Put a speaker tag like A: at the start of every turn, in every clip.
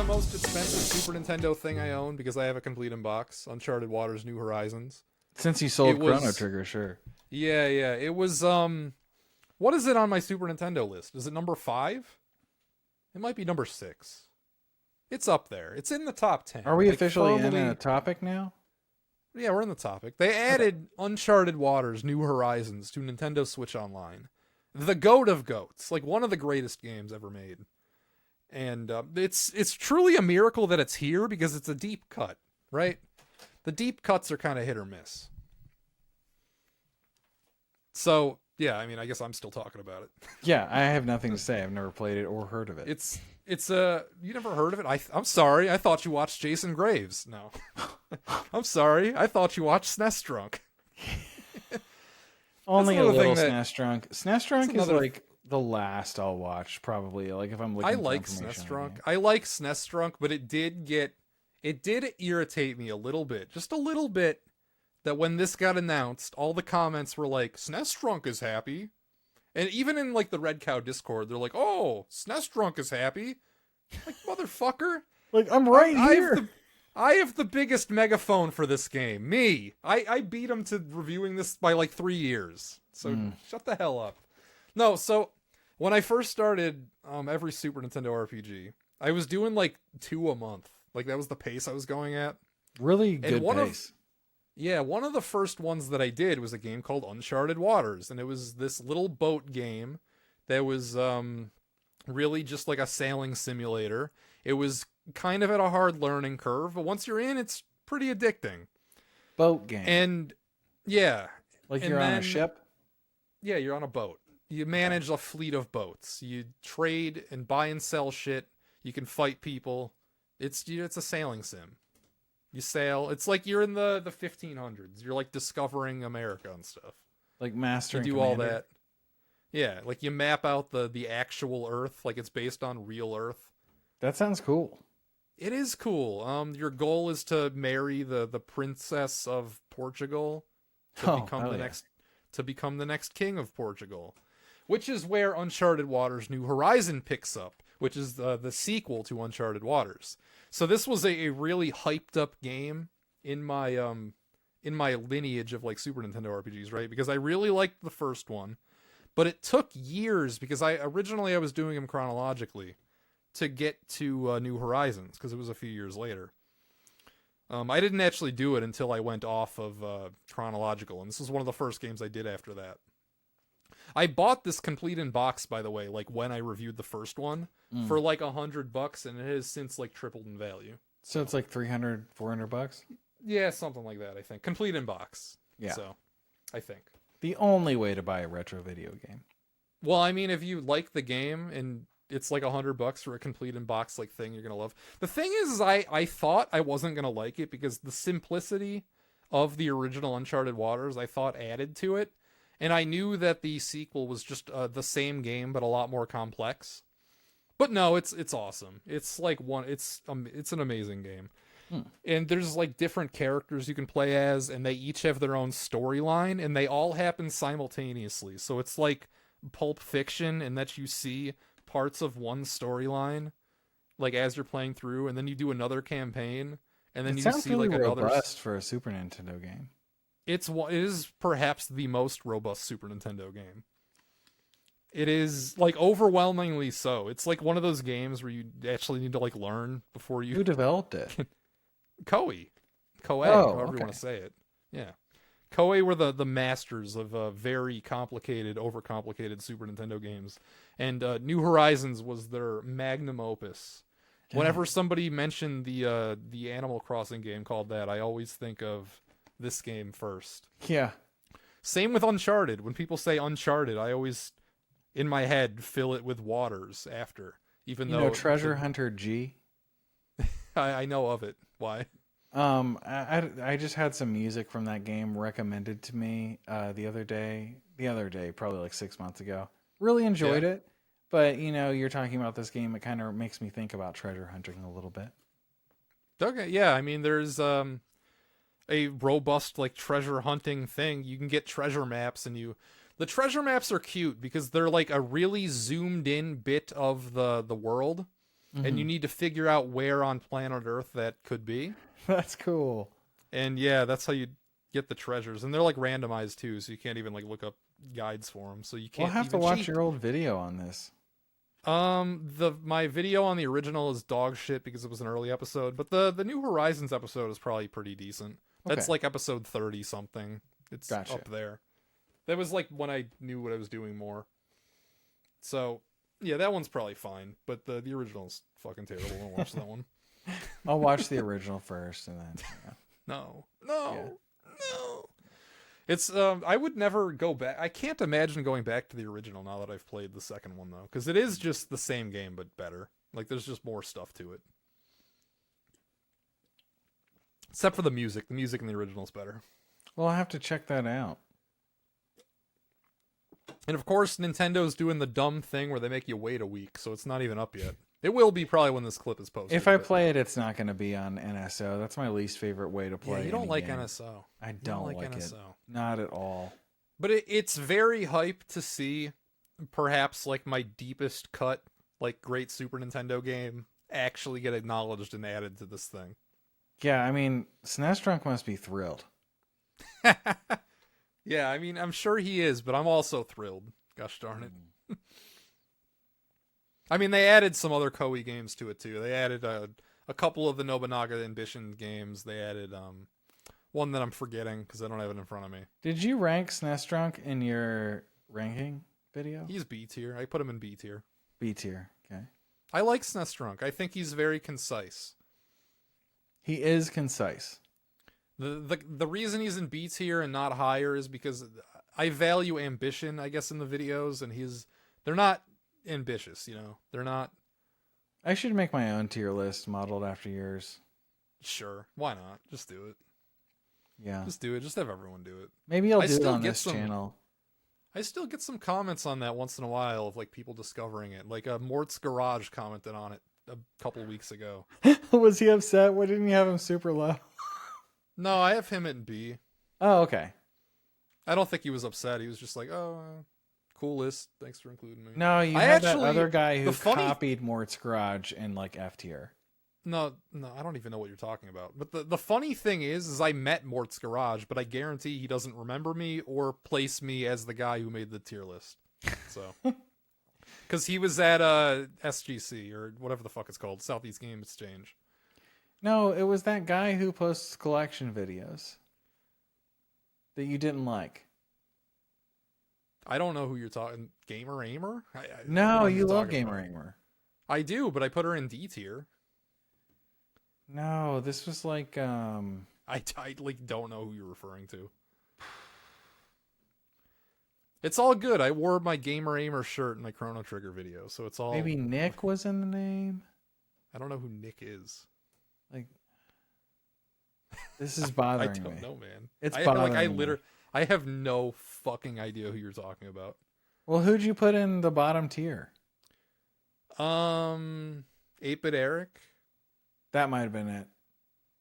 A: most expensive Super Nintendo thing I own because I have a complete in box, Uncharted Waters New Horizons.
B: Since you sold
A: It was
B: Chrono Trigger, sure.
A: Yeah, yeah. It was what is it on my Super Nintendo list? Is it number 5? It might be number 6. It's up there. It's in the top 10.
B: Are we
A: Like,
B: officially in
A: firmly...
B: a topic now?
A: Yeah, we're in the topic. They added Uncharted Waters New Horizons to Nintendo Switch Online. The goat of goats, like one of the greatest games ever made. And it's truly a miracle that it's here because it's a deep cut, right? The deep cuts are kind of hit or miss. So, yeah, I mean, I guess I'm still talking about it.
B: Yeah, I have nothing to say. I've never played it or heard of it.
A: It's you never heard of it? I'm sorry. I thought you watched Jason Graves. No. I'm sorry. I thought you watched SNES Drunk.
B: Only a little SNES Drunk. SNES Drunk is like the last I'll watch, probably. Like if I'm looking for information.
A: SNES Drunk. I like SNES Drunk, but it did irritate me a little bit. Just a little bit. That when this got announced, all the comments were like, SNES Drunk is happy. And even in like the Red Cow Discord, they're like, oh, SNES Drunk is happy. Like, motherfucker.
B: Like, I'm right here.
A: I have the biggest megaphone for this game. Me. I beat him to reviewing this by like 3 years. So shut the hell up. No, so when I first started every Super Nintendo RPG, I was doing like 2 a month. Like that was the pace I was going at.
B: Really good pace.
A: Yeah, one of the first ones that I did was a game called Uncharted Waters, and it was this little boat game that was really just like a sailing simulator. It was kind of at a hard learning curve, but once you're in, it's pretty addicting.
B: Boat game.
A: And yeah.
B: Like you're on a ship?
A: Yeah, you're on a boat. You manage a fleet of boats. You trade and buy and sell shit. You can fight people. It's a sailing sim. You sail. It's like you're in the 1500s. You're like discovering America and stuff.
B: Like Master and
A: do
B: Commander.
A: all that. Yeah, like you map out the actual Earth, like it's based on real Earth.
B: That sounds cool.
A: It is cool. Your goal is to marry the princess of Portugal to become the next king of Portugal, which is where Uncharted Waters New Horizon picks up, which is the sequel to Uncharted Waters. So this was a really hyped up game in my lineage of like Super Nintendo RPGs, right? Because I really liked the first one, but it took years because I was doing them chronologically to get to New Horizons because it was a few years later. I didn't actually do it until I went off of chronological, and this was one of the first games I did after that. I bought this complete in box, by the way, like when I reviewed the first one for like $100, and it has since like tripled in value.
B: So it's like $300-$400?
A: Yeah, something like that, I think. Complete in box.
B: Yeah.
A: So, I think.
B: The only way to buy a retro video game.
A: Well, I mean, if you like the game and it's like $100 for a complete in box like thing you're going to love. The thing is I thought I wasn't going to like it because the simplicity of the original Uncharted Waters I thought added to it. And I knew that the sequel was just the same game, but a lot more complex. But no, it's awesome. It's like it's an amazing game. And there's like different characters you can play as, and they each have their own storyline, and they all happen simultaneously. So it's like Pulp Fiction, in that you see parts of one storyline, like as you're playing through, and then you do another campaign, and then you see
B: really
A: like another.
B: Robust for a Super Nintendo game.
A: It is perhaps the most robust Super Nintendo game. It is like overwhelmingly so. It's like one of those games where you actually need to like learn before you.
B: Who developed it?
A: Koei, however you want to say it. Yeah, Koei were the masters of very complicated, overcomplicated Super Nintendo games, and New Horizons was their magnum opus. Yeah. Whenever somebody mentioned the Animal Crossing game called that, I always think of this game first.
B: Yeah.
A: Same with Uncharted. When people say Uncharted, I always, in my head, fill it with waters after. Even though
B: Treasure Hunter G.
A: I know of it. Why?
B: I just had some music from that game recommended to me the other day, probably like 6 months ago. Really enjoyed it, but you're talking about this game. It kind of makes me think about treasure hunting a little bit.
A: Okay, yeah. I mean, there's a robust like treasure hunting thing. You can get treasure maps, and the treasure maps are cute because they're like a really zoomed in bit of the world. and you need to figure out where on planet Earth that could be.
B: That's cool.
A: And yeah, that's how you get the treasures, and they're like randomized too, so you can't even like look up guides for them. So you can't.
B: We'll have to watch your old video on this.
A: My video on the original is dog shit because it was an early episode, but the New Horizons episode is probably pretty decent. That's like episode 30 something. It's up there. That was like when I knew what I was doing more. So yeah, that one's probably fine, but the original's fucking terrible. Don't watch that one.
B: I'll watch the original first, and then
A: No. It's I would never go back. I can't imagine going back to the original now that I've played the second one though, because it is just the same game but better. Like there's just more stuff to it. Except for the music. The music in the original is better.
B: Well, I'll have to check that out.
A: And of course, Nintendo's doing the dumb thing where they make you wait a week, so it's not even up yet. It will be probably when this clip is posted.
B: If I play it, it's not going to be on NSO. That's my least favorite way to play.
A: Yeah, you don't like
B: game.
A: NSO.
B: I don't like NSO. It. Not at all.
A: But it's very hype to see perhaps like my deepest cut, like great Super Nintendo game actually get acknowledged and added to this thing.
B: Yeah, I mean, SNES Drunk must be thrilled.
A: Yeah, I mean, I'm sure he is, but I'm also thrilled. Gosh darn it. I mean, they added some other Koei games to it, too. They added a couple of the Nobunaga Ambition games. They added one that I'm forgetting because I don't have it in front of me.
B: Did you rank SNES Drunk in your ranking video?
A: He's B tier. I put him in B tier.
B: B tier, okay.
A: I like SNES Drunk. I think he's very concise.
B: He is concise.
A: The reason he's in B tier and not higher is because I value ambition, I guess, in the videos, and they're not ambitious, you know. They're not.
B: I should make my own tier list modeled after yours.
A: Sure, why not? Just do it.
B: Yeah,
A: just do it. Just have everyone do it.
B: Maybe I'll do it on this channel.
A: I still get some comments on that once in a while of like people discovering it. Like Mort's Garage commented on it a couple weeks ago.
B: Was he upset? Why didn't you have him super low?
A: No, I have him in B.
B: Oh, okay.
A: I don't think he was upset. He was just like, oh, cool list. Thanks for including me.
B: No, you had that other guy who copied Mort's Garage in like F tier.
A: No, I don't even know what you're talking about. But the funny thing is I met Mort's Garage, but I guarantee he doesn't remember me or place me as the guy who made the tier list. So, because he was at SGC or whatever the fuck it's called, Southeast Game Exchange.
B: No, it was that guy who posts collection videos that you didn't like.
A: I don't know who you're talking. Gamer Aimer?
B: No, you love Gamer Aimer.
A: I do, but I put her in D tier.
B: No, this was like
A: I like don't know who you're referring to. It's all good. I wore my Gamer Aimer shirt in my Chrono Trigger video, so it's all.
B: Maybe Nick was in the name.
A: I don't know who Nick is.
B: Like, this is bothering me.
A: I don't know, man.
B: It's bothering
A: me. I have no fucking idea who you're talking about.
B: Well, who'd you put in the bottom tier?
A: 8-Bit Eric.
B: That might have been it.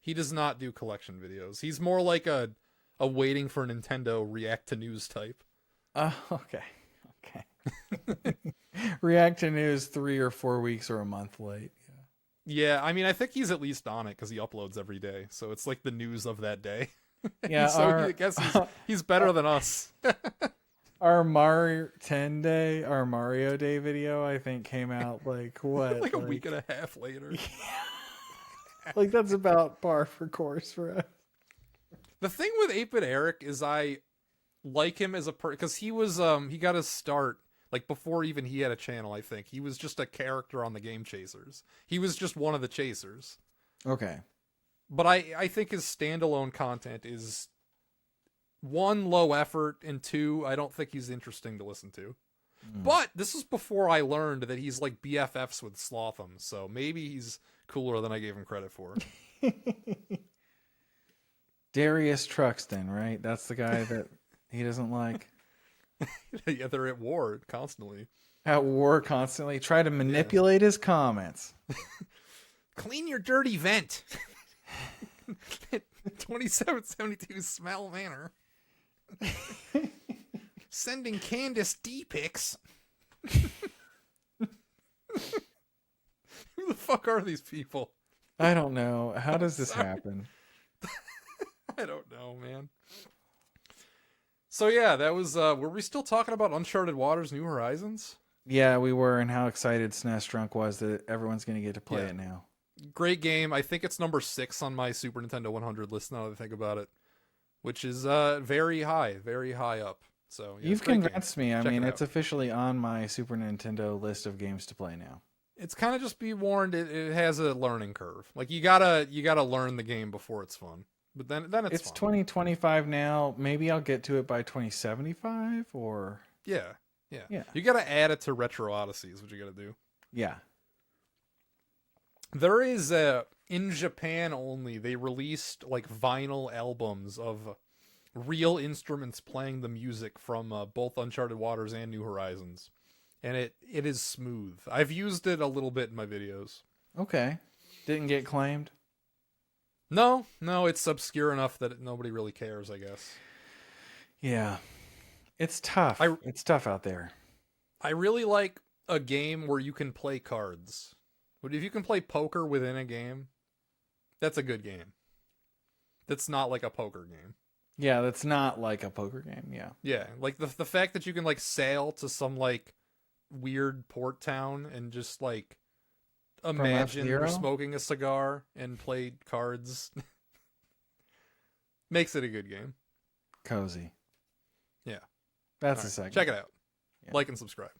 A: He does not do collection videos. He's more like a waiting for Nintendo react to news type.
B: Oh, okay. React to news 3 or 4 weeks or a month late.
A: Yeah, I mean, I think he's at least on it because he uploads every day. So it's like the news of that day.
B: Yeah,
A: so I guess he's better than us.
B: Our Mario Day video, I think, came out like what?
A: like a week and a half later.
B: Yeah. Like that's about par for course for us.
A: The thing with 8-Bit Eric is I like him as a because he was he got his start like before even he had a channel. I think he was just a character on the Game Chasers. He was just one of the chasers.
B: Okay.
A: But I think his standalone content is 1, low effort, and 2, I don't think he's interesting to listen to. But this is before I learned that he's like BFFs with Slotham, so maybe he's cooler than I gave him credit for.
B: Darius Truxton, right? That's the guy that he doesn't like.
A: Yeah, they're at war constantly.
B: At war constantly. Try to manipulate his comments.
A: Clean your dirty vent. 2772 Smell Manor. Sending Candace D pics. Who the fuck are these people?
B: I don't know. How does this happen?
A: I don't know, man. So yeah, that was. Were we still talking about Uncharted Waters: New Horizons?
B: Yeah, we were, and how excited SNES Drunk was that everyone's going to get to play it now.
A: Great game. I think it's number 6 on my Super Nintendo 100 list now that I think about it, which is very high up. So yeah,
B: you've convinced me. I mean, it's officially on my Super Nintendo list of games to play now.
A: It's kind of just be warned. It has a learning curve. Like you gotta learn the game before it's fun. But then it's fun.
B: 2025 now. Maybe I'll get to it by 2075 or
A: yeah. You gotta add it to Retro Odyssey is what you gotta do.
B: Yeah.
A: There is in Japan only, they released like vinyl albums of real instruments playing the music from both Uncharted Waters and New Horizons. And it is smooth. I've used it a little bit in my videos.
B: Okay. Didn't get claimed?
A: No, it's obscure enough that nobody really cares, I guess.
B: Yeah. It's tough. It's tough out there.
A: I really like a game where you can play cards. But if you can play poker within a game, that's a good game. That's not like a poker game.
B: Yeah, that's not like a poker game, yeah.
A: Yeah, like the fact that you can like sail to some like weird port town and just like imagine you're smoking a cigar and play cards makes it a good game.
B: Cozy.
A: Yeah.
B: That's the second.
A: Check it out. Yeah. Like and subscribe.